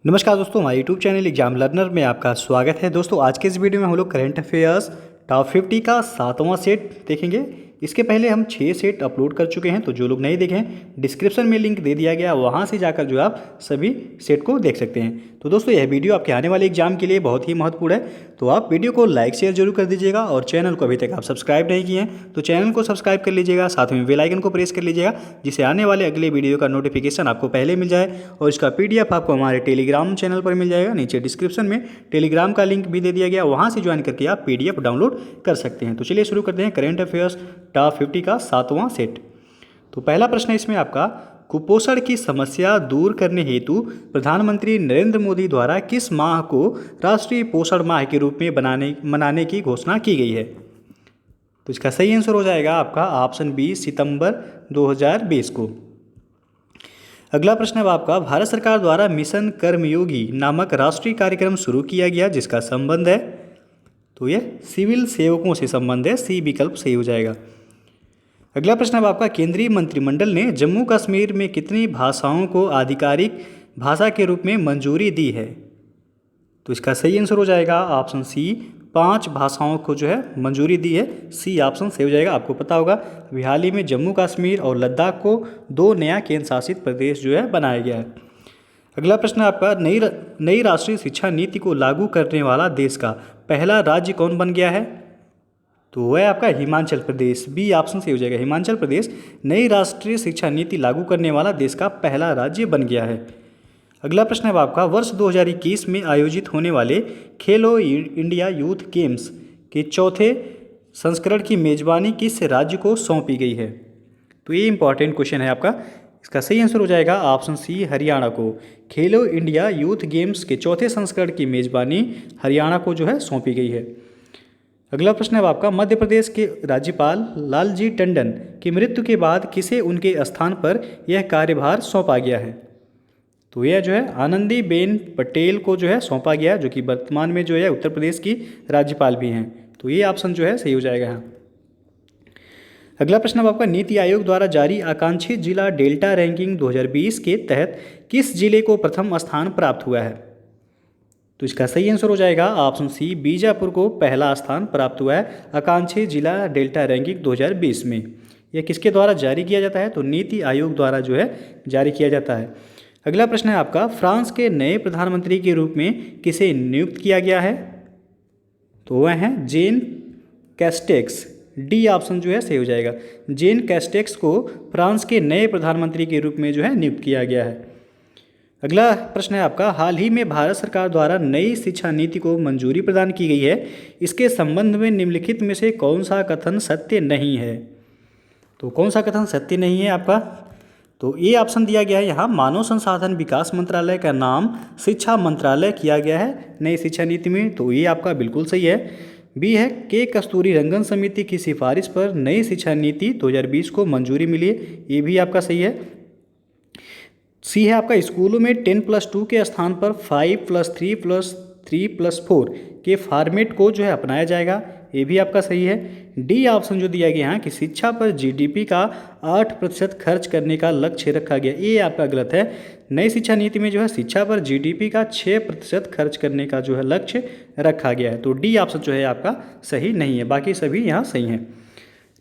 नमस्कार दोस्तों, हमारे यूट्यूब चैनल एग्जाम लर्नर में आपका स्वागत है। दोस्तों आज के इस वीडियो में हम लोग करंट अफेयर्स टॉप 50 का 7वां सेट देखेंगे। इसके पहले हम 6 सेट अपलोड कर चुके हैं, तो जो लोग नहीं देखें डिस्क्रिप्शन में लिंक दे दिया गया, वहां से जाकर जो आप सभी सेट को देख सकते हैं। तो दोस्तों यह वीडियो आपके आने वाले एग्जाम के लिए बहुत ही महत्वपूर्ण है, तो आप वीडियो को लाइक शेयर जरूर कर दीजिएगा और चैनल को अभी तक आप सब्सक्राइब नहीं किए हैं तो चैनल को सब्सक्राइब कर लीजिएगा, साथ में बेल आइकन को प्रेस कर लीजिएगा जिससे आने वाले अगले वीडियो का नोटिफिकेशन आपको पहले मिल जाए। और इसका PDF आपको हमारे टेलीग्राम चैनल पर मिल जाएगा, नीचे डिस्क्रिप्शन में टेलीग्राम का लिंक भी दे दिया गया, वहाँ से ज्वाइन करके आप PDF डाउनलोड कर सकते हैं। तो चलिए शुरू करते हैं करंट अफेयर्स टॉप 50 का 7वां सेट। तो पहला प्रश्न है इसमें आपका, कुपोषण की समस्या दूर करने हेतु प्रधानमंत्री नरेंद्र मोदी द्वारा किस माह को राष्ट्रीय पोषण माह के रूप में मनाने की घोषणा की गई है? तो इसका सही आंसर हो जाएगा आपका ऑप्शन बी, सितंबर 2020 को। अगला प्रश्न है आपका, भारत सरकार द्वारा मिशन कर्मयोगी नामक राष्ट्रीय कार्यक्रम शुरू किया गया जिसका संबंध है? तो यह सिविल सेवकों से संबंध है, सी विकल्प सही हो जाएगा। अगला प्रश्न है आपका, केंद्रीय मंत्रिमंडल ने जम्मू कश्मीर में कितनी भाषाओं को आधिकारिक भाषा के रूप में मंजूरी दी है? तो इसका सही आंसर हो जाएगा ऑप्शन सी, 5 भाषाओं को जो है मंजूरी दी है, सी ऑप्शन सही हो जाएगा। आपको पता होगा अभी हाल ही में जम्मू कश्मीर और लद्दाख को 2 नया केंद्र शासित प्रदेश जो है बनाया गया है। अगला प्रश्न है आपका, नई राष्ट्रीय शिक्षा नीति को लागू करने वाला देश का पहला राज्य कौन बन गया है? तो वह आपका हिमाचल प्रदेश, बी ऑप्शन सही हो जाएगा। हिमाचल प्रदेश नई राष्ट्रीय शिक्षा नीति लागू करने वाला देश का पहला राज्य बन गया है। अगला प्रश्न है आपका, वर्ष 2021 में आयोजित होने वाले खेलो इंडिया यूथ गेम्स के चौथे संस्करण की मेजबानी किस राज्य को सौंपी गई है? तो ये इंपॉर्टेंट क्वेश्चन है आपका, इसका सही आंसर हो जाएगा ऑप्शन सी, हरियाणा को। खेलो इंडिया यूथ गेम्स के चौथे संस्करण की मेजबानी हरियाणा को जो है सौंपी गई है। अगला प्रश्न है आपका, मध्य प्रदेश के राज्यपाल लालजी टंडन की मृत्यु के बाद किसे उनके स्थान पर यह कार्यभार सौंपा गया है? तो यह जो है आनंदीबेन पटेल को जो है सौंपा गया, जो कि वर्तमान में जो है उत्तर प्रदेश की राज्यपाल भी हैं। तो ये ऑप्शन जो है सही हो जाएगा यहाँ। अगला प्रश्न है आपका, नीति आयोग द्वारा जारी आकांक्षी जिला डेल्टा रैंकिंग 2020 के तहत किस जिले को प्रथम स्थान प्राप्त हुआ है? तो इसका सही आंसर हो जाएगा ऑप्शन सी, बीजापुर को पहला स्थान प्राप्त हुआ है आकांक्षी जिला डेल्टा रैंकिंग 2020 में। यह किसके द्वारा जारी किया जाता है? तो नीति आयोग द्वारा जो है जारी किया जाता है। अगला प्रश्न है आपका, फ्रांस के नए प्रधानमंत्री के रूप में किसे नियुक्त किया गया है? तो वह हैं जेन कैस्टेक्स, डी ऑप्शन जो है सही हो जाएगा। जेन कैस्टेक्स को फ्रांस के नए प्रधानमंत्री के रूप में जो है नियुक्त किया गया है। अगला प्रश्न है आपका, हाल ही में भारत सरकार द्वारा नई शिक्षा नीति को मंजूरी प्रदान की गई है, इसके संबंध में निम्नलिखित में से कौन सा कथन सत्य नहीं है? तो कौन सा कथन सत्य नहीं है आपका? तो ये ऑप्शन दिया गया है यहाँ, मानव संसाधन विकास मंत्रालय का नाम शिक्षा मंत्रालय किया गया है नई शिक्षा नीति में, तो ये आपका बिल्कुल सही है। बी है, के कस्तूरी रंगन समिति की सिफारिश पर नई शिक्षा नीति 2020 को मंजूरी मिली है, ये भी आपका सही है। सी है आपका, स्कूलों में 10+2 के स्थान पर 5+3+3+4 के फॉर्मेट को जो है अपनाया जाएगा, ये भी आपका सही है। डी ऑप्शन जो दिया गया है कि शिक्षा पर GDP का 8% खर्च करने का लक्ष्य रखा गया, ये आपका गलत है। नई शिक्षा नीति में जो है शिक्षा पर GDP का 6% खर्च करने का जो है लक्ष्य रखा गया है, तो डी ऑप्शन जो है आपका सही नहीं है, बाकी सभी यहाँ सही हैं।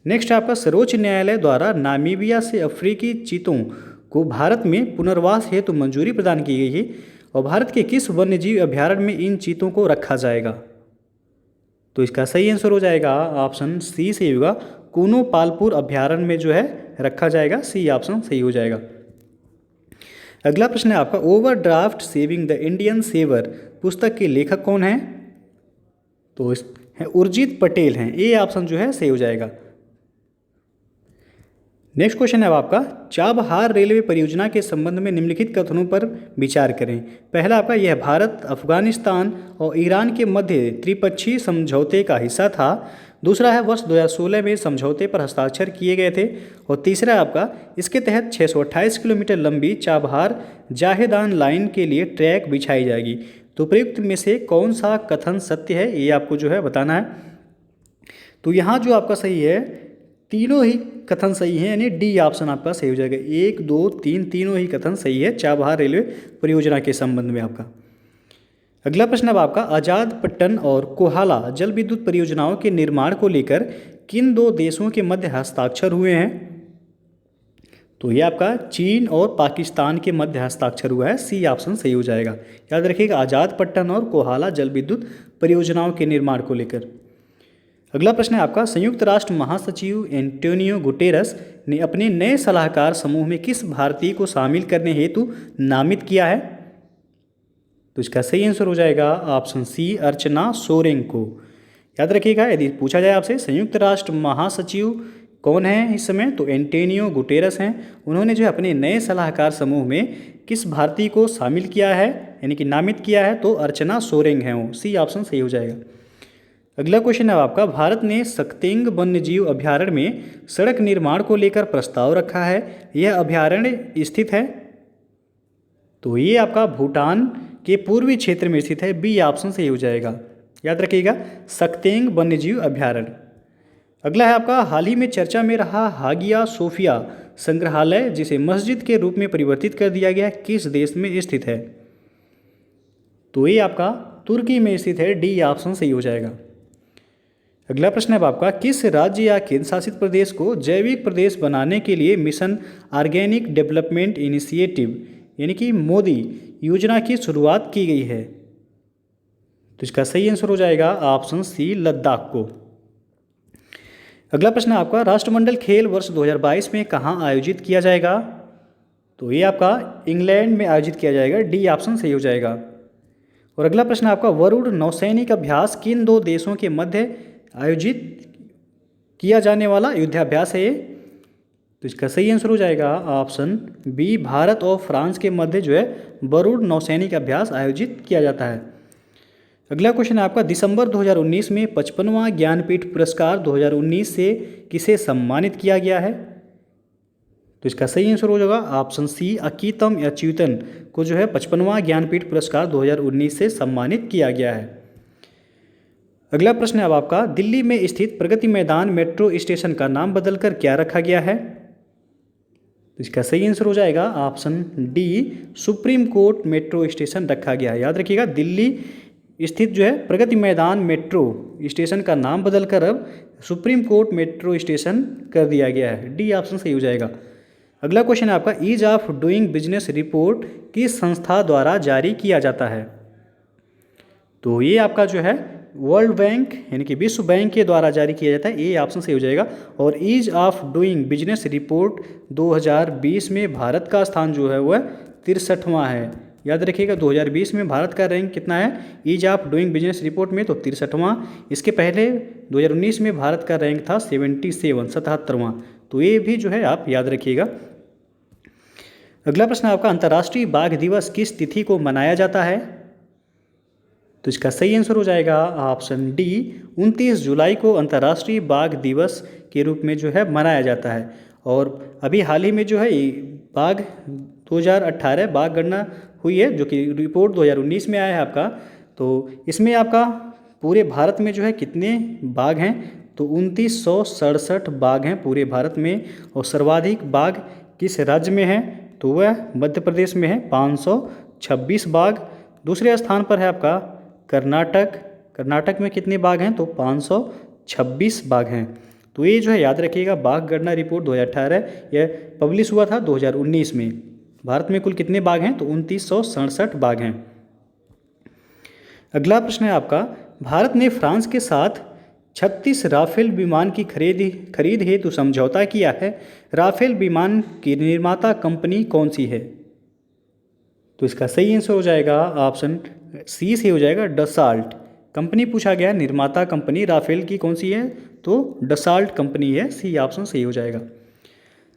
नेक्स्ट आपका, सर्वोच्च न्यायालय द्वारा नामीबिया से अफ्रीकी चीतों को भारत में पुनर्वास हेतु मंजूरी प्रदान की गई है और भारत के किस वन्यजीव अभयारण्य में इन चीतों को रखा जाएगा? तो इसका सही आंसर हो जाएगा ऑप्शन सी सही होगा, कूनो पालपुर अभयारण्य में जो है रखा जाएगा, सी ऑप्शन सही हो जाएगा। अगला प्रश्न है आपका, overdraft saving the Indian saver पुस्तक के लेखक कौन है? तो उर्जित पटेल हैं, ये ऑप्शन जो है सही हो जाएगा। नेक्स्ट क्वेश्चन है आपका, चाबहार रेलवे परियोजना के संबंध में निम्नलिखित कथनों पर विचार करें। पहला आपका, यह भारत, अफगानिस्तान और ईरान के मध्य त्रिपक्षीय समझौते का हिस्सा था। दूसरा है, वर्ष 2016 में समझौते पर हस्ताक्षर किए गए थे। और तीसरा आपका, इसके तहत 628 किलोमीटर लंबी चाबहार जाहेदान लाइन के लिए ट्रैक बिछाई जाएगी। तो प्रयुक्त में से कौन सा कथन सत्य है, ये आपको जो है बताना है। तो यहाँ जो आपका सही है तीनों ही कथन सही हैं, यानी डी ऑप्शन आपका सही हो जाएगा। 1 2 3 तीनों ही कथन सही है चाबहार रेलवे परियोजना के संबंध में आपका। अगला प्रश्न अब आपका, आजाद पट्टन और कोहाला जल विद्युत परियोजनाओं के निर्माण को लेकर किन दो देशों के मध्य हस्ताक्षर हुए हैं? तो ये आपका चीन और पाकिस्तान के मध्य हस्ताक्षर हुआ है, सी ऑप्शन सही हो जाएगा। याद रखिएगा, आजाद पट्टन और कोहाला जल विद्युत परियोजनाओं के निर्माण को लेकर। अगला प्रश्न है आपका, संयुक्त राष्ट्र महासचिव एंटोनियो गुटेरस ने अपने नए सलाहकार समूह में किस भारतीय को शामिल करने हेतु नामित किया है? तो इसका सही आंसर हो जाएगा ऑप्शन सी, अर्चना सोरेंग को। याद रखिएगा, यदि पूछा जाए आपसे संयुक्त राष्ट्र महासचिव कौन है इस समय, तो एंटोनियो गुटेरस हैं। उन्होंने जो है अपने नए सलाहकार समूह में किस भारतीय को शामिल किया है, यानी कि नामित किया है, तो अर्चना सोरेंग हैं वो, सी ऑप्शन सही हो जाएगा। अगला क्वेश्चन है आपका, भारत ने सक्तेंग वन्यजीव अभयारण्य में सड़क निर्माण को लेकर प्रस्ताव रखा है, यह अभयारण्य स्थित है? तो ये आपका भूटान के पूर्वी क्षेत्र में स्थित है, बी ऑप्शन सही हो जाएगा। याद रखिएगा, सक्तेंग वन्यजीव अभयारण्य। अगला है आपका, हाल ही में चर्चा में रहा हागिया सोफिया संग्रहालय जिसे मस्जिद के रूप में परिवर्तित कर दिया गया है, किस देश में स्थित है? तो ये आपका तुर्की में स्थित है, डी ऑप्शन सही हो जाएगा। अगला प्रश्न है आपका, किस राज्य या केंद्र शासित प्रदेश को जैविक प्रदेश बनाने के लिए मिशन ऑर्गेनिक डेवलपमेंट इनिशिएटिव यानी कि मोदी योजना की शुरुआत की गई है? तो इसका सही आंसर हो जाएगा ऑप्शन सी, लद्दाख को। अगला प्रश्न है आपका, राष्ट्रमंडल खेल वर्ष 2022 में कहाँ आयोजित किया जाएगा? तो ये आपका इंग्लैंड में आयोजित किया जाएगा, डी ऑप्शन सही हो जाएगा। और अगला प्रश्न है आपका, वरुण नौसैनिक अभ्यास किन दो देशों के मध्य आयोजित किया जाने वाला युद्धाभ्यास है? तो इसका सही आंसर हो जाएगा ऑप्शन बी, भारत और फ्रांस के मध्य जो है वरुण नौसैनिक अभ्यास आयोजित किया जाता है। अगला क्वेश्चन है आपका, दिसंबर 2019 में 55वां ज्ञानपीठ पुरस्कार 2019 से किसे सम्मानित किया गया है? तो इसका सही आंसर हो जाएगा ऑप्शन सी, अकीतम अच्युतन को जो है 55वां ज्ञानपीठ पुरस्कार 2019 से सम्मानित किया गया है। अगला प्रश्न है अब आपका, दिल्ली में स्थित प्रगति मैदान मेट्रो स्टेशन का नाम बदलकर क्या रखा गया है? तो इसका सही आंसर हो जाएगा option D, supreme court metro station रखा गया है। याद रखिएगा, दिल्ली स्थित जो है प्रगति मैदान मेट्रो स्टेशन का नाम बदलकर अब सुप्रीम कोर्ट मेट्रो स्टेशन कर दिया गया है, डी ऑप्शन सही हो जाएगा। अगला क्वेश्चन है आपका, ease of doing business report किस संस्था द्वारा जारी किया जाता है? तो ये आपका जो है वर्ल्ड बैंक यानी कि विश्व बैंक के द्वारा जारी किया जाता है, ये ऑप्शन सही हो जाएगा। और ease of doing business report 2020 में भारत का स्थान जो है वह 63वां है। याद रखिएगा, 2020 में भारत का रैंक कितना है ease of doing business report में, तो 63वां। इसके पहले 2019 में भारत का रैंक था 77वां। तो ये भी जो है आप याद रखिएगा। अगला प्रश्न आपका, अंतर्राष्ट्रीय बाघ दिवस किस तिथि को मनाया जाता है? तो इसका सही आंसर हो जाएगा ऑप्शन डी, 29 जुलाई को अंतर्राष्ट्रीय बाघ दिवस के रूप में जो है मनाया जाता है। और अभी हाल ही में जो है बाघ 2018 बाघ गणना हुई है, जो कि रिपोर्ट 2019 में आया है आपका। तो इसमें आपका पूरे भारत में जो है कितने बाघ हैं? तो 2967 बाघ हैं पूरे भारत में। और सर्वाधिक बाघ किस राज्य में हैं? तो वह मध्य प्रदेश में है, 526 बाघ। दूसरे स्थान पर है आपका कर्नाटक। कर्नाटक में कितने बाघ हैं? तो 526 बाघ हैं। तो ये जो है याद रखिएगा, बाघ गणना रिपोर्ट 2018 यह पब्लिश हुआ था 2019 में। भारत में कुल कितने बाघ हैं? तो 2967 बाघ हैं। अगला प्रश्न है आपका, भारत ने फ्रांस के साथ 36 राफेल विमान की खरीद हेतु समझौता किया है। राफेल विमान की निर्माता कंपनी कौन सी है? तो इसका सही आंसर हो जाएगा ऑप्शन सी से हो जाएगा, डसाल्ट कंपनी पूछा गया। निर्माता कंपनी राफेल की कौन सी है? तो डसाल्ट कंपनी है, सी ऑप्शन सही हो जाएगा।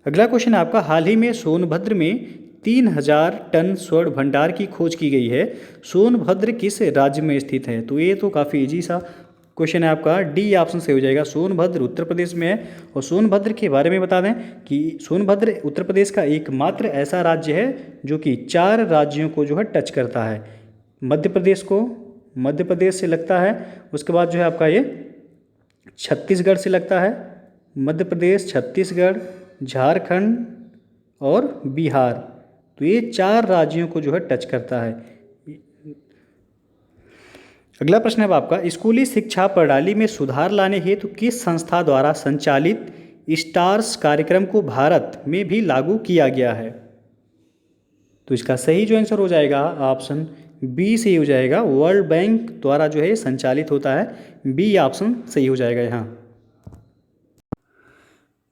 अगला क्वेश्चन आपका, हाल ही में सोनभद्र में 3000 टन स्वर्ण भंडार की खोज की गई है। सोनभद्र किस राज्य में स्थित है? तो ये तो काफ़ी इजी सा क्वेश्चन है आपका, डी ऑप्शन से हो जाएगा। सोनभद्र उत्तर प्रदेश में है। और सोनभद्र के बारे में बता दें कि सोनभद्र उत्तर प्रदेश का एकमात्र ऐसा राज्य है जो कि 4 राज्यों को जो है टच करता है। मध्य प्रदेश को मध्य प्रदेश से लगता है, उसके बाद जो है आपका ये छत्तीसगढ़ से लगता है, मध्य प्रदेश, छत्तीसगढ़, झारखंड और बिहार। तो ये 4 राज्यों को जो है टच करता है। अगला प्रश्न है आपका, स्कूली शिक्षा प्रणाली में सुधार लाने हेतु किस संस्था द्वारा संचालित स्टार्स कार्यक्रम को भारत में भी लागू किया गया है? तो इसका सही जो आंसर हो जाएगा ऑप्शन बी सही हो जाएगा। वर्ल्ड बैंक द्वारा जो है संचालित होता है। बी ऑप्शन सही हो जाएगा यहाँ।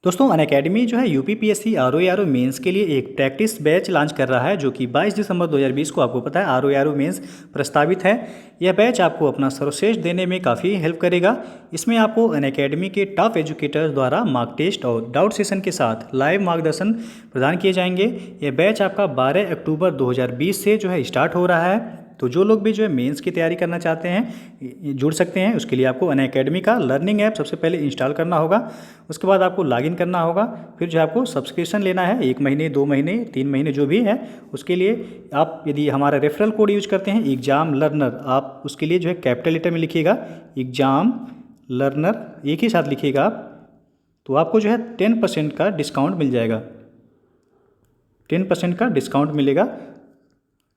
दोस्तों अनअकैडमी जो है यूपीपीएससी आरओ मेंस के लिए एक प्रैक्टिस बैच लॉन्च कर रहा है, जो कि 22 दिसंबर 2020 को आपको पता है आरओ मेंस प्रस्तावित है। यह बैच आपको अपना सर्वश्रेष्ठ देने में काफ़ी हेल्प करेगा। इसमें आपको अनअकैडमी के टॉप एजुकेटर्स द्वारा मार्क टेस्ट और डाउट सेशन के साथ लाइव मार्गदर्शन प्रदान किए जाएंगे। यह बैच आपका 12 अक्टूबर 2020 से जो है स्टार्ट हो रहा है। तो जो लोग भी जो है मेंस की तैयारी करना चाहते हैं जुड़ सकते हैं। उसके लिए आपको अनअकैडमी का लर्निंग ऐप सबसे पहले इंस्टॉल करना होगा। उसके बाद आपको लॉगिन करना होगा। फिर जो आपको सब्सक्रिप्शन लेना है 1 महीने, 2 महीने, 3 महीने जो भी है। उसके लिए आप यदि हमारा रेफरल कोड यूज करते हैं एग्जाम लर्नर, आप उसके लिए जो है कैपिटल लेटर में लिखिएगा एग्जाम लर्नर, एक ही साथ लिखिएगा आप, तो आपको जो है 10% का डिस्काउंट मिल जाएगा। 10% का डिस्काउंट मिलेगा।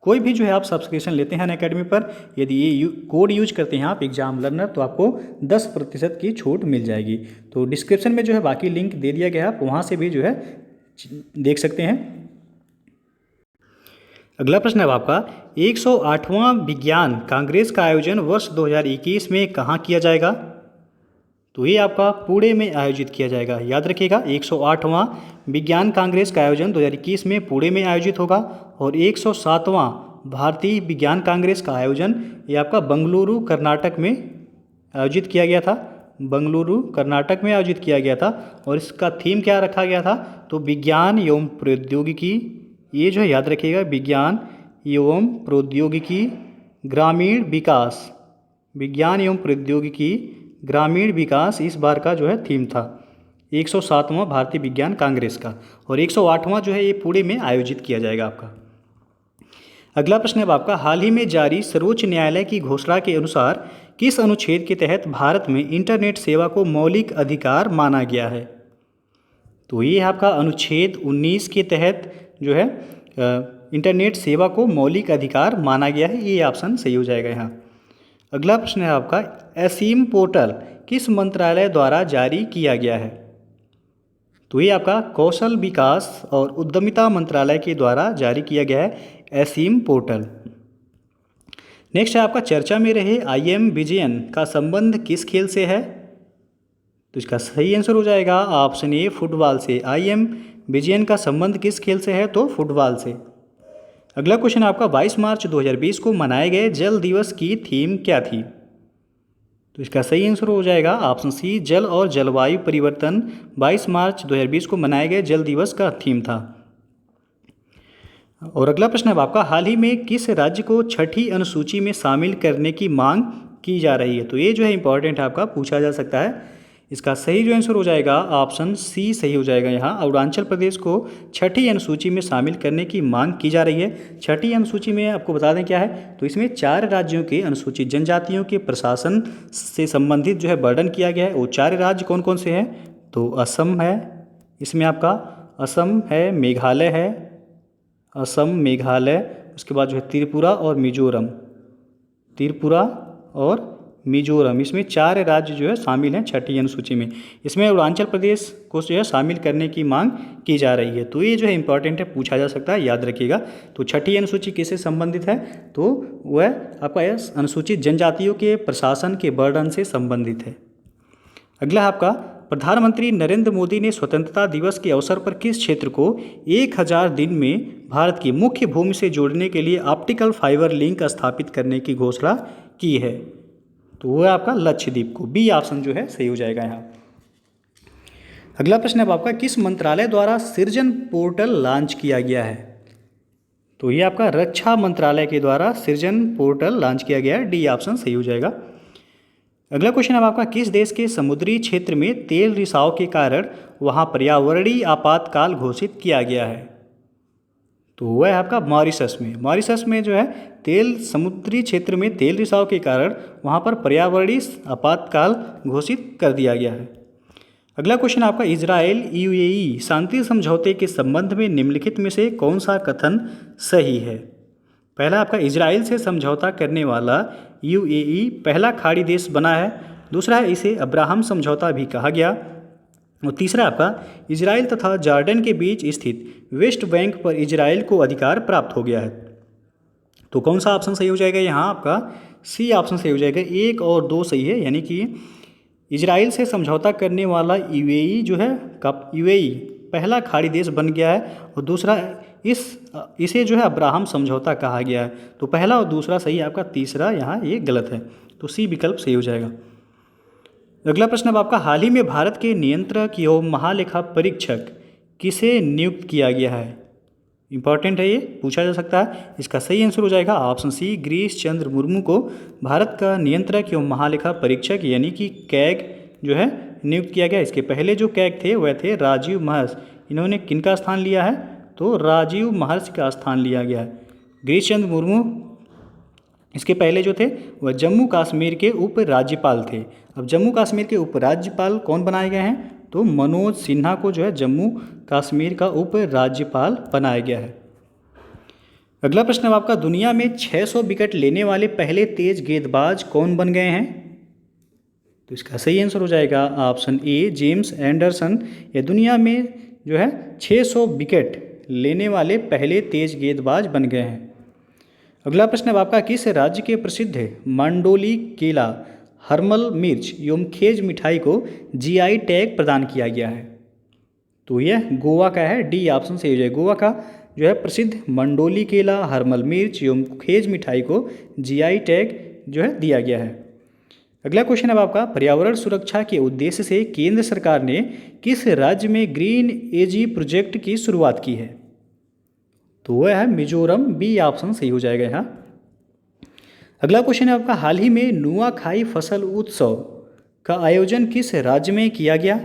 कोई भी जो है आप सब्सक्रिप्शन लेते हैं अनअकैडमी पर, यदि ये कोड यूज करते हैं आप एग्जाम लर्नर, तो आपको 10% की छूट मिल जाएगी। तो डिस्क्रिप्शन में जो है बाकी लिंक दे दिया गया है, आप वहाँ से भी जो है देख सकते हैं। अगला प्रश्न है आपका, 108वां विज्ञान कांग्रेस का आयोजन वर्ष 2021 में कहाँ किया जाएगा? तो ये आपका पुणे में आयोजित किया जाएगा। याद रखिएगा 108वां विज्ञान कांग्रेस का आयोजन 2021 में पुणे में आयोजित होगा। और 107वां भारतीय विज्ञान कांग्रेस का आयोजन ये आपका बेंगलुरु कर्नाटक में आयोजित किया गया था। बेंगलुरु कर्नाटक में आयोजित किया गया था। और इसका थीम क्या रखा गया था? तो विज्ञान एवं प्रौद्योगिकी, ये जो है याद रखिएगा विज्ञान एवं प्रौद्योगिकी ग्रामीण विकास, विज्ञान एवं प्रौद्योगिकी ग्रामीण विकास इस बार का जो है थीम था 107वां भारतीय विज्ञान कांग्रेस का। और 108वां जो है ये पुणे में आयोजित किया जाएगा आपका। अगला प्रश्न है आपका, हाल ही में जारी सर्वोच्च न्यायालय की घोषणा के अनुसार किस अनुच्छेद के तहत भारत में इंटरनेट सेवा को मौलिक अधिकार माना गया है? तो ये आपका अनुच्छेद 19 के तहत जो है इंटरनेट सेवा को मौलिक अधिकार माना गया है। ये ऑप्शन सही हो जाएगा यहाँ। अगला प्रश्न है आपका, एसीम पोर्टल किस मंत्रालय द्वारा जारी किया गया है? तो ये आपका कौशल विकास और उद्यमिता मंत्रालय के द्वारा जारी किया गया है एसीम पोर्टल। नेक्स्ट है आपका, चर्चा में रहे IIM विजयन का संबंध किस खेल से है? तो इसका सही आंसर हो जाएगा ऑप्शन ए फुटबॉल से। IIM विजयन का संबंध किस खेल से है? तो फुटबॉल से। अगला क्वेश्चन आपका, 22 मार्च 2020 को मनाए गए जल दिवस की थीम क्या थी? तो इसका सही आंसर हो जाएगा ऑप्शन सी जल और जलवायु परिवर्तन 22 मार्च 2020 को मनाए गए जल दिवस का थीम था। और अगला प्रश्न है आपका, हाल ही में किस राज्य को छठी अनुसूची में शामिल करने की मांग की जा रही है? तो ये जो है इंपॉर्टेंट है आपका, पूछा जा सकता है। इसका सही जो आंसर हो जाएगा ऑप्शन सी सही हो जाएगा यहाँ। अरुणाचल प्रदेश को छठी अनुसूची में शामिल करने की मांग की जा रही है। छठी अनुसूची में आपको बता दें क्या है, तो इसमें 4 राज्यों के अनुसूचित जनजातियों के प्रशासन से संबंधित जो है वर्णन किया गया है। वो 4 राज्य कौन कौन से हैं? तो असम है, इसमें आपका असम है, मेघालय है, असम मेघालय, उसके बाद जो है त्रिपुरा और मिजोरम, त्रिपुरा और मिजोरम, इसमें 4 राज्य जो है शामिल हैं छठी अनुसूची में। इसमें अरुणाचल प्रदेश को जो है शामिल करने की मांग की जा रही है। तो ये जो है इंपॉर्टेंट है, पूछा जा सकता है, याद रखिएगा। तो छठी अनुसूची किससे संबंधित है? तो वह आपका अनुसूचित जनजातियों के प्रशासन के बर्डन से संबंधित है। अगला आपका, प्रधानमंत्री नरेंद्र मोदी ने स्वतंत्रता दिवस के अवसर पर किस क्षेत्र को 1000 दिन में भारत की मुख्य भूमि से जोड़ने के लिए ऑप्टिकल फाइबर लिंक स्थापित करने की घोषणा की है? तो वो है आपका लक्षद्वीप को। बी ऑप्शन जो है सही हो जाएगा यहाँ। अगला प्रश्न है आपका, किस मंत्रालय द्वारा सृजन पोर्टल लॉन्च किया गया है? तो ये आपका रक्षा मंत्रालय के द्वारा सृजन पोर्टल लॉन्च किया गया है। डी ऑप्शन सही हो जाएगा। अगला क्वेश्चन है आपका, किस देश के समुद्री क्षेत्र में तेल रिसाव के कारण वहाँ पर्यावरणीय आपातकाल घोषित किया गया है? तो वह है आपका मॉरिशस में। मॉरिशस में जो है तेल समुद्री क्षेत्र में तेल रिसाव के कारण वहाँ पर पर्यावरणीय आपातकाल घोषित कर दिया गया है। अगला क्वेश्चन आपका, इजराइल यूएई शांति समझौते के संबंध में निम्नलिखित में से कौन सा कथन सही है? पहला आपका, इजराइल से समझौता करने वाला यूएई पहला खाड़ी देश बना है। दूसरा है, इसे अब्राहम समझौता भी कहा गया। और तीसरा आपका, इजराइल तथा जॉर्डन के बीच स्थित वेस्ट बैंक पर इजराइल को अधिकार प्राप्त हो गया है। तो कौन सा ऑप्शन सही हो जाएगा? यहाँ आपका सी ऑप्शन सही हो जाएगा। 1 और 2 सही है, यानी कि इजराइल से समझौता करने वाला यूएई जो है यूएई पहला खाड़ी देश बन गया है। और दूसरा इसे जो है अब्राहम समझौता कहा गया है। तो पहला और दूसरा सही है आपका, तीसरा यहाँ ये गलत है। तो सी विकल्प सही हो जाएगा। अगला प्रश्न अब आपका, हाल ही में भारत के नियंत्रक एवं महालेखा परीक्षक किसे नियुक्त किया गया है? इंपॉर्टेंट है, ये पूछा जा सकता है। इसका सही आंसर हो जाएगा ऑप्शन सी, गिरीश चंद्र मुर्मू को भारत का नियंत्रक एवं महालेखा परीक्षक यानी कि कैग जो है नियुक्त किया गया। इसके पहले जो कैग थे वह थे राजीव महर्ष। इन्होंने किनका स्थान लिया है? तो राजीव महर्ष का स्थान लिया गया है। गिरीश चंद्र मुर्मू इसके पहले जो थे वह जम्मू कश्मीर के उप राज्यपाल थे। अब जम्मू कश्मीर के उप राज्यपाल कौन बनाए गए हैं? तो मनोज सिन्हा को जो है जम्मू कश्मीर का उप राज्यपाल बनाया गया है। अगला प्रश्न अब आपका, दुनिया में 600 विकेट लेने वाले पहले तेज गेंदबाज कौन बन गए हैं? तो इसका सही आंसर हो जाएगा ऑप्शन ए, जेम्स एंडरसन। ये दुनिया में जो है 600 विकेट लेने वाले पहले तेज गेंदबाज बन गए हैं। अगला प्रश्न अब आपका, किस राज्य के प्रसिद्ध मंडोली केला, हरमल मिर्च एवं खेज मिठाई को जीआई टैग प्रदान किया गया है? तो यह गोवा का है। डी ऑप्शन सही हो जाएगा। गोवा का जो है प्रसिद्ध मंडोली केला, हरमल मिर्च एवं खेज मिठाई को जीआई टैग जो है दिया गया है। अगला क्वेश्चन अब आपका, पर्यावरण सुरक्षा के उद्देश्य से केंद्र सरकार ने किस राज्य में ग्रीन एजी प्रोजेक्ट की शुरुआत की है? तो वह है मिजोरम। बी ऑप्शन सही हो जाएगा यहाँ। अगला क्वेश्चन है आपका, हाल ही में नुआखाई फसल उत्सव का आयोजन किस राज्य में किया गया?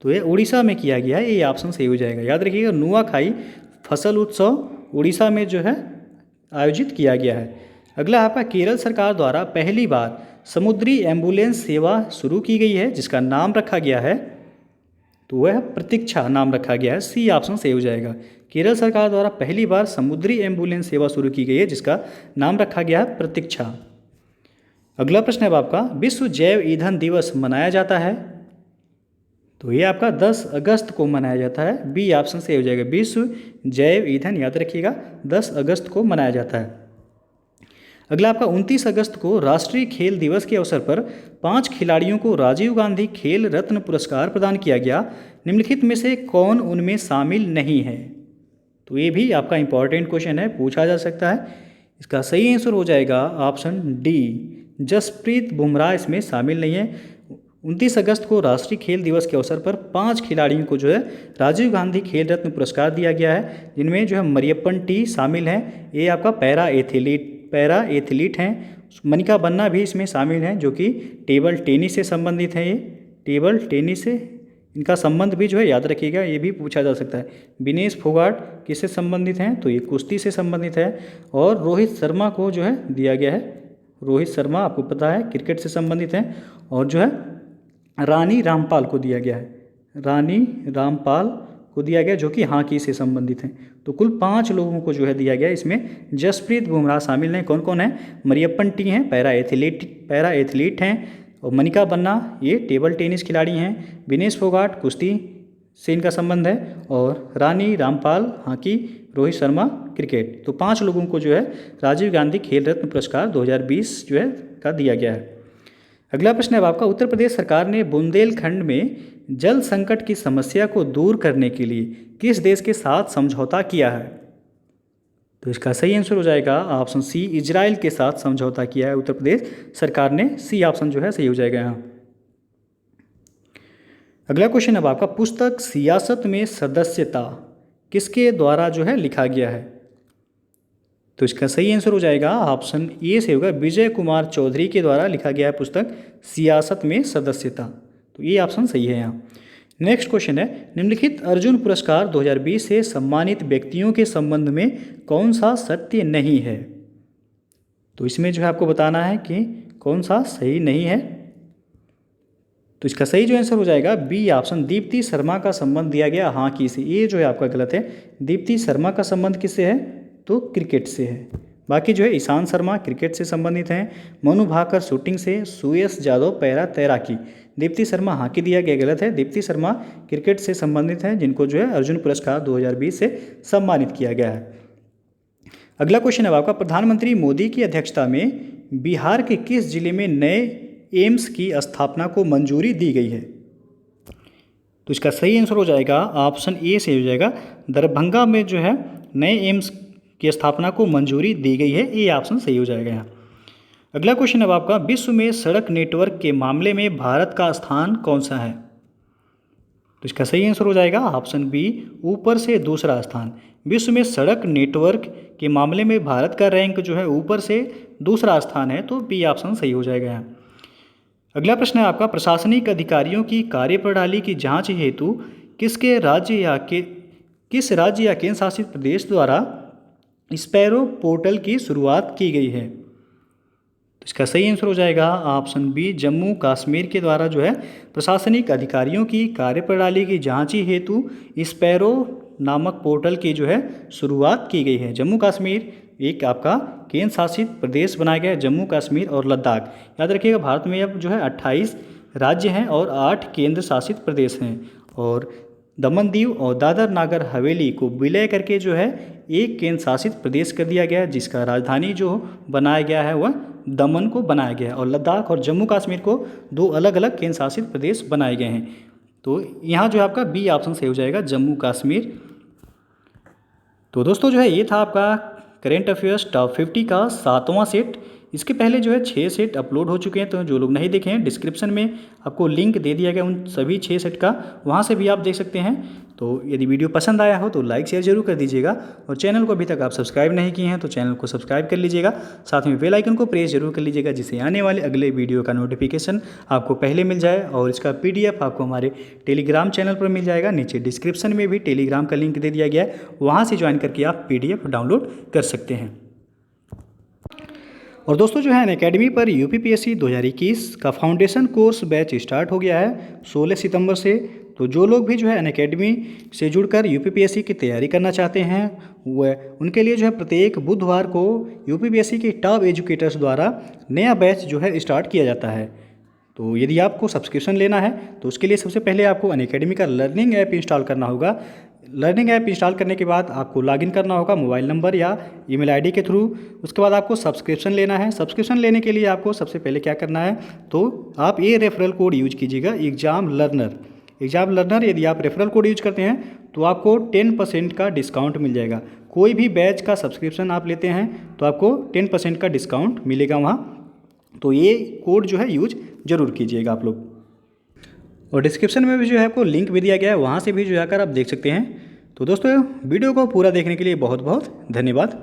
तो ये उड़ीसा में किया गया है। ये ऑप्शन सही हो जाएगा। याद रखिएगा, नुआखाई फसल उत्सव उड़ीसा में जो है आयोजित किया गया है। अगला आपका, केरल सरकार द्वारा पहली बार समुद्री एम्बुलेंस सेवा शुरू की गई है जिसका नाम रखा गया है। तो वह प्रतीक्षा नाम रखा गया है। सी ऑप्शन सही हो जाएगा। केरल सरकार द्वारा पहली बार समुद्री एम्बुलेंस सेवा शुरू की गई है जिसका नाम रखा गया है प्रतीक्षा। अगला प्रश्न है आपका, विश्व जैव ईंधन दिवस मनाया जाता है? तो ये आपका 10 अगस्त को मनाया जाता है। बी ऑप्शन सही हो जाएगा। विश्व जैव ईंधन, याद रखिएगा, 10 अगस्त को मनाया जाता है। अगला आपका, 29 अगस्त को राष्ट्रीय खेल दिवस के अवसर पर 5 खिलाड़ियों को राजीव गांधी खेल रत्न पुरस्कार प्रदान किया गया। निम्नलिखित में से कौन उनमें शामिल नहीं है? तो ये भी आपका इंपॉर्टेंट क्वेश्चन है, पूछा जा सकता है। इसका सही आंसर हो जाएगा ऑप्शन डी, जसप्रीत बुमराह इसमें शामिल नहीं है। 29 अगस्त को राष्ट्रीय खेल दिवस के अवसर पर 5 खिलाड़ियों को जो है राजीव गांधी खेल रत्न पुरस्कार दिया गया है, जिनमें जो है मरियप्पन टी शामिल हैं। ये आपका पैरा एथलीट हैं। मनिका बन्ना भी इसमें शामिल हैं जो कि टेबल टेनिस से संबंधित हैं। ये टेबल टेनिस से इनका संबंध भी जो है याद रखिएगा, ये भी पूछा जा सकता है। विनेश फोगाट किससे संबंधित हैं? तो ये कुश्ती से संबंधित है। और रोहित शर्मा को जो है दिया गया है। रोहित शर्मा आपको पता है क्रिकेट से संबंधित हैं। और जो है रानी रामपाल को दिया गया है। रानी रामपाल को दिया गया जो कि हॉकी से संबंधित हैं। तो कुल 5 लोगों को जो है दिया गया। इसमें जसप्रीत बुमराह शामिल हैं। कौन कौन है? मरियप्पन टी हैं, पैरा एथलीट हैं। और मनिका बन्ना ये टेबल टेनिस खिलाड़ी हैं। विनेश फोगाट कुश्ती से इनका संबंध है। और रानी रामपाल हॉकी, रोहित शर्मा क्रिकेट। तो 5 लोगों को जो है राजीव गांधी खेल रत्न पुरस्कार 2020 जो है का दिया गया है। अगला प्रश्न है आपका, उत्तर प्रदेश सरकार ने बुंदेलखंड में जल संकट की समस्या को दूर करने के लिए किस देश के साथ समझौता किया है? तो इसका सही आंसर हो जाएगा ऑप्शन सी, इजराइल के साथ समझौता किया है उत्तर प्रदेश सरकार ने। सी ऑप्शन जो है सही हो जाएगा यहाँ। अगला क्वेश्चन अब आपका, पुस्तक सियासत में सदस्यता किसके द्वारा जो है लिखा गया है? तो इसका सही आंसर हो जाएगा ऑप्शन ए से होगा, विजय कुमार चौधरी के द्वारा लिखा गया है पुस्तक सियासत में सदस्यता। तो ये ऑप्शन सही है यहाँ। नेक्स्ट क्वेश्चन है, निम्नलिखित अर्जुन पुरस्कार 2020 से सम्मानित व्यक्तियों के संबंध में कौन सा सत्य नहीं है? तो इसमें जो है आपको बताना है कि कौन सा सही नहीं है। तो इसका सही जो आंसर हो जाएगा बी ऑप्शन, दीप्ति शर्मा का संबंध दिया गया हॉकी से। ये जो है आपका गलत है। दीप्ति शर्मा का संबंध किससे है? तो क्रिकेट से है। बाकी जो है ईशांत शर्मा क्रिकेट से संबंधित हैं, मनु भाकर शूटिंग से, सुयश यादव पैरा तैराकी। दीप्ति शर्मा हॉकी दिया गया, गलत है। दीप्ति शर्मा क्रिकेट से संबंधित हैं, जिनको जो है अर्जुन पुरस्कार 2020 से सम्मानित किया गया है। अगला क्वेश्चन है आपका, प्रधानमंत्री मोदी की अध्यक्षता में बिहार के किस जिले में नए एम्स की स्थापना को मंजूरी दी गई है? तो इसका सही आंसर हो जाएगा ऑप्शन ए से हो जाएगा, दरभंगा में जो है नए एम्स की स्थापना को मंजूरी दी गई है। ये ऑप्शन सही हो जाएगा यहाँ। अगला क्वेश्चन है आपका, विश्व में सड़क नेटवर्क के मामले में भारत का स्थान कौन सा है? तो इसका सही आंसर हो जाएगा ऑप्शन बी, ऊपर से दूसरा स्थान। विश्व में सड़क नेटवर्क के मामले में भारत का रैंक जो है ऊपर से दूसरा स्थान है, तो बी ऑप्शन सही हो जाएगा यहाँ। अगला प्रश्न है आपका, प्रशासनिक अधिकारियों की कार्यप्रणाली की जांच हेतु किस राज्य या केंद्र शासित प्रदेश द्वारा स्पैरो पोर्टल की शुरुआत की गई है? तो इसका सही आंसर हो जाएगा ऑप्शन बी, जम्मू कश्मीर के द्वारा जो है प्रशासनिक अधिकारियों की कार्यप्रणाली की जांच हेतु स्पैरो नामक पोर्टल की जो है शुरुआत की गई है। जम्मू कश्मीर एक आपका केंद्र शासित प्रदेश बनाया गया है, जम्मू कश्मीर और लद्दाख। याद रखिएगा भारत में अब जो है 28 राज्य हैं और 8 केंद्र शासित प्रदेश हैं, और दमन दीव और दादर नागर हवेली को विलय करके जो है एक केंद्र शासित प्रदेश कर दिया गया है, जिसका राजधानी जो बनाया गया है वह दमन को बनाया गया है, और लद्दाख और जम्मू कश्मीर को 2 अलग अलग केंद्र शासित प्रदेश बनाए गए हैं। तो यहाँ जो है आपका बी ऑप्शन सही हो जाएगा, जम्मू कश्मीर। तो दोस्तों जो है ये था आपका करेंट अफेयर्स टॉप 50 का 7वां सेट। इसके पहले जो है 6 सेट अपलोड हो चुके हैं, तो जो लोग नहीं देखे हैं डिस्क्रिप्शन में आपको लिंक दे दिया गया उन सभी 6 सेट का, वहाँ से भी आप देख सकते हैं। तो यदि वीडियो पसंद आया हो तो लाइक शेयर जरूर कर दीजिएगा, और चैनल को अभी तक आप सब्सक्राइब नहीं किए हैं तो चैनल को सब्सक्राइब कर लीजिएगा। साथ में बेल आइकन को प्रेस जरूर कर लीजिएगा, जिससे आने वाले अगले वीडियो का नोटिफिकेशन आपको पहले मिल जाए, और इसका PDF आपको हमारे टेलीग्राम चैनल पर मिल जाएगा। नीचे डिस्क्रिप्शन में भी टेलीग्राम का लिंक दे दिया गया है, वहाँ से ज्वाइन करके आप PDF डाउनलोड कर सकते हैं। और दोस्तों जो है अनअकैडमी पर UPPSC 2021 का फाउंडेशन कोर्स बैच स्टार्ट हो गया है 16 सितंबर से। तो जो लोग भी जो है अनअकैडमी से जुड़कर UPPSC की तैयारी करना चाहते हैं, वह उनके लिए जो है प्रत्येक बुधवार को UPPSC के टॉप एजुकेटर्स द्वारा नया बैच जो है स्टार्ट किया जाता है। तो यदि आपको सब्सक्रिप्शन लेना है तो उसके लिए सबसे पहले आपको अनअकैडमी का लर्निंग ऐप इंस्टॉल करना होगा। लर्निंग ऐप इंस्टॉल करने के बाद आपको लॉगिन करना होगा मोबाइल नंबर या ईमेल आईडी के थ्रू। उसके बाद आपको सब्सक्रिप्शन लेना है। सब्सक्रिप्शन लेने के लिए आपको सबसे पहले क्या करना है, तो आप ये रेफरल कोड यूज कीजिएगा, एग्जाम लर्नर। यदि आप रेफरल कोड यूज करते हैं तो आपको 10% का डिस्काउंट मिल जाएगा। कोई भी बैच का सब्सक्रिप्शन आप लेते हैं तो आपको 10% का डिस्काउंट मिलेगा वहाँ। तो ये कोड जो है यूज ज़रूर कीजिएगा आप लोग। और डिस्क्रिप्शन में भी जो है आपको लिंक भी दिया गया है, वहाँ से भी जो जाकर आप देख सकते हैं। तो दोस्तों वीडियो को पूरा देखने के लिए बहुत बहुत धन्यवाद।